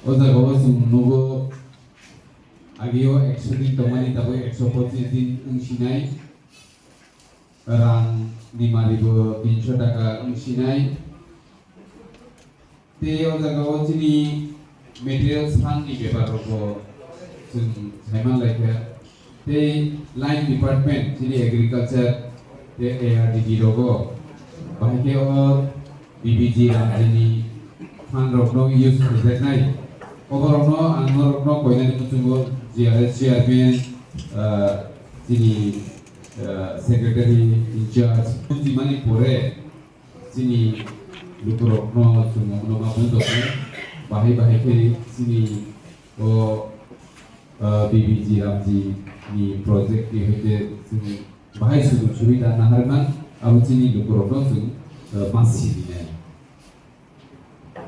O jaga nugo agio 100 din tomani tabo 125 din ungsinai rang nimaribo 300 taka ungsinai te o jaga chini material sang ni bebar ko jung saiman laika te line department chini agriculture te ARDD rogo bahike o BBG ramjini fan rokno use project overall angorokno koinani kuchungo chairman chini secretary in charge chimani pore chini lukurokno chungo mabun dokne bahai ke chini o BBG ramji ni project ki hoite chini bahai sudu suwida naharman abu chini lukurokno chung masi dine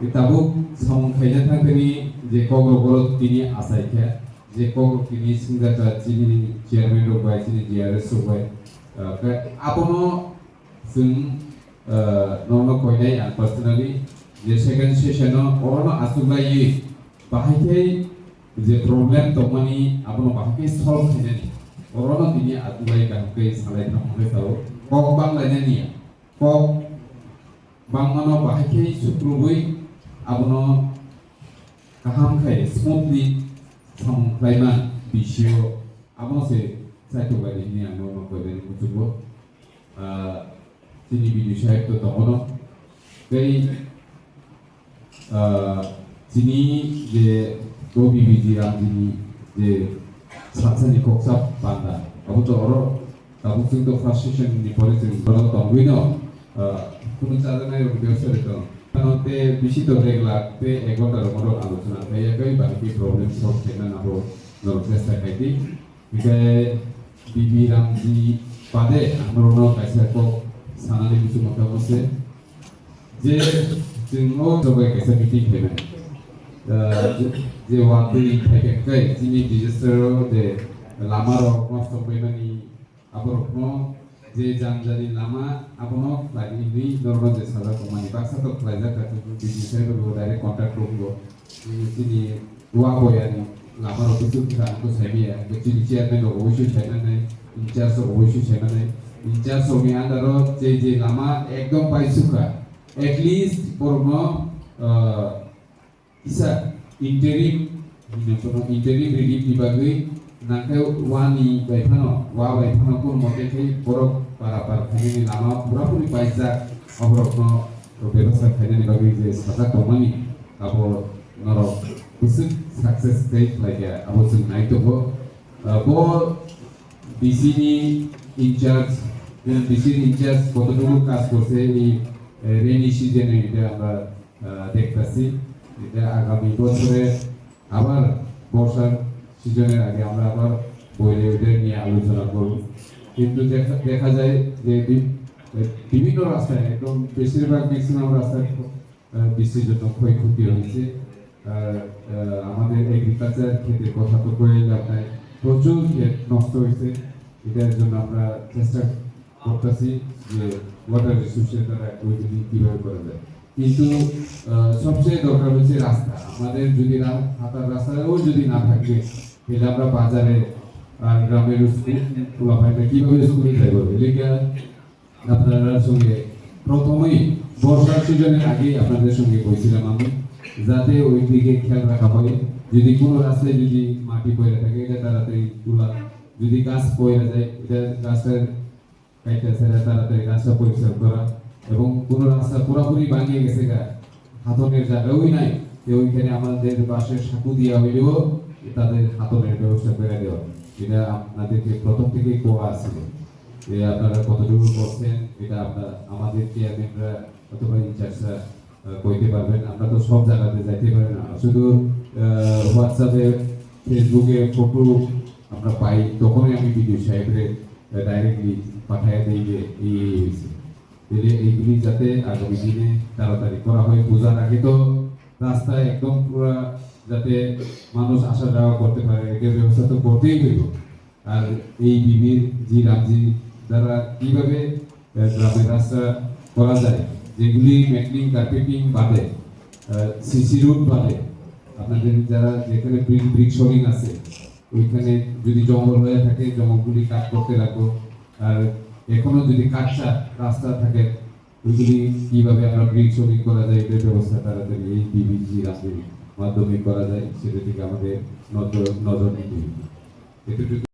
kitabuk samung khaina thangani je kogrogoro tini asaikha je kogrog tini singjata chini chairman rok bai chini DRS rok bai apono sung nono koinai and personally je second session orono asuglai bahai je problem tomani apono bahai solve khainani orono tini asuglai kahke salai thamwe tao kok bang lainani kok bangmano bahai sukrubui abono kaham khai smoothly sam klaiman bisio abono se saito bari ni ano ko den kutubo sini bidu syahid to tomono dari sini je dobi bidiram sini je satsani koksap panda abo to oro tabuk sing to first session ni pore sing baro tongwino kuno chadana yo biosare to te bisito regla te egonda romoro alucina te kai baki problem solve kena nabo northwest kaitiike bibiram di pade amrono kaisa ko sanali bisu makamose je jingo sobai kaisa meeting kena je wati kai sini disaster de lamaro kosto benani aborokno je janjari lama abono lagi ini normal je salah komani paksa to pelajar kata bisnis saya baru dari kontak rogo ini dua boyani lama rogo itu kita aku saya ya kecil chairman rogo isu chairman nih incharge rogo isu chairman nih incharge rogo yang ada je lama ekdom pai suka at least porno isa interim relief dibagi nanti wani baikano pun motif borok para ini lama pura-pura pajak obrokno ବ୍ୟବସ୍ଥା ଖାଇani bagi je sata tomani abo noro usuk success state like abo sung naik to bo BC ni in charge কতটুকু কাজ করছে এই rainy সিজনে এটা আমরা দেখতেছি এটা আগামী বছরে আবার বর্ষার সিজনের আগে আমরা আবার বইরে ওদের নিয়ে আলোচনা করব কিন্তু দেখা যায় যে বিভিন্ন রাস্তায় একদম বেশিরভাগ ম্যাক্সিমাম রাস্তায় বৃষ্টির জন্য ক্ষয়ক্ষতি হয়েছে আর আমাদের এগ্রিকালচার ক্ষেত্রে কথা তো কয়ে লাভ নাই প্রচুর ক্ষেত নষ্ট হয়েছে এটার জন্য আমরা চেষ্টা করতেছি যে ওয়াটার রিসোর্সের দ্বারা ওইগুলি কীভাবে করা যায় কিন্তু সবচেয়ে দরকার হচ্ছে রাস্তা আমাদের যদি হাঁটার রাস্তাও যদি না থাকে তাহলে আমরা বাজারে আর গ্রামের স্কুল কীভাবে স্কুলে যাইব এলাকা আপনার সঙ্গে প্রথমেই বর্ষার সিজনের আগে আপনাদের সঙ্গে বলছিলাম আমি যাতে ওই দিকে খেয়াল রাখা হয় যদি কোনো রাস্তায় যদি মাটি পড়ে থাকে এটা তাড়াতাড়ি তোলা যদি গাছ পড়ে যায় এটা গাছের কাইটা ছেড়ে তাড়াতাড়ি গাছটা পরিষ্কার করা এবং কোনো রাস্তা পুরোপুরি ভাঙিয়ে গেছে গা হাতনের জায়গাও নাই ওইখানে আমাদের বাসের সাঁকু দেওয়া হইলেও তাদের হাতনের ব্যবস্থা করে দেওয়া এটা আপনাদেরকে প্রথম থেকেই কোয়া ছিল যে আপনারা কতটুকু করছেন এটা আমাদের চেয়ারম্যানরা অথবা ইনচার্জরা কইতে পারবেন আমরা তো সব জায়গাতে যাইতে পারি না শুধু হোয়াটসঅ্যাপে ফেসবুকে ফটো আমরা পাই তখনই আমি ভিডিও সাহেবরে ডাইরেক্টলি পাঠিয়ে দিই যে এইগুলি যাতে আগামী দিনে তাড়াতাড়ি করা হয় পূজার আগে তো রাস্তায় একদম পুরো যাতে মানুষ আসা যাওয়া করতে পারে এটার ব্যবস্থা তো করতেই হইব আর এই বিবির জি রামজি দ্বারা কিভাবে গ্রামের রাস্তা করা যায় যেগুলি মেকলিং কার্পেটিং বাদে সিসি রুট বাদে আপনাদের যারা যেখানে ব্রিক শোলিং আছে ওইখানে যদি জঙ্গল হয়ে থাকে জঙ্গলগুলি কাট করতে রাখবো। আর এখনো যদি কাঁচা রাস্তা থাকে ওইগুলি কিভাবে আমরা ব্রিক শোলিং করা যায় এটার ব্যবস্থা তাড়াতাড়ি এই ডিবিজি রাস্তার মাধ্যমে করা যায় সেটা থেকে আমাদের নজর নিতে হবে।